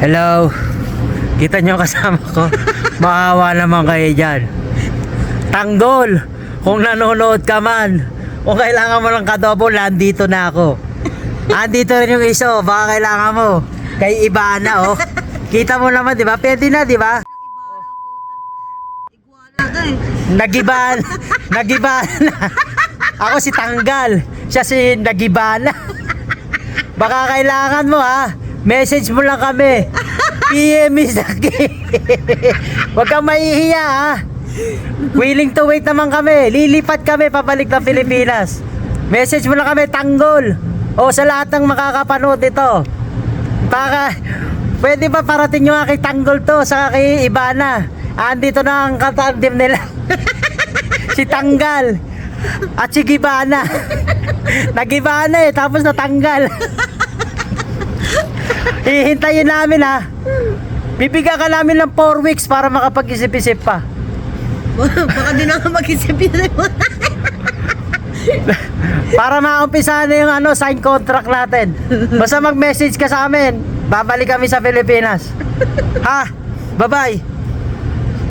Hello. Kita nyo kasama ko. Maawa naman kayo dyan. Tanggol. Kung nanonood ka man. Kung kailangan mo ng kadobo, nandito na ako. Andito rin yung iso. Baka kailangan mo. Kay Ibana, oh. Kita mo naman, di ba? Pwede na, di ba? Nagibaan. Nagibaan na. Ako si Tanggal. Siya si Nagibana. Baka kailangan mo, ha. Message mo lang kami. PM is the key. Huwag kang mahihiya, ha. Willing to wait naman kami. Lilipat kami pabalik ng Pilipinas. Message mo lang kami, Tanggol. O sa lahat ng makakapanood ito. Baka, pwede ba parating nyo nga kay Tanggol to, saka kay Ibana. Andito na ang katandim nila. Si Tanggal at si Gibana. Nagibana tapos natanggal. Hihintayin namin, ha. Bibigyan ka namin ng 4 weeks para makapag-isip-isip pa. Baka di na ako mag-isip-isip. Para maumpisa na yung sign contract natin. Basta mag-message ka sa amin. Babalik kami sa Pilipinas. Ha? Bye-bye.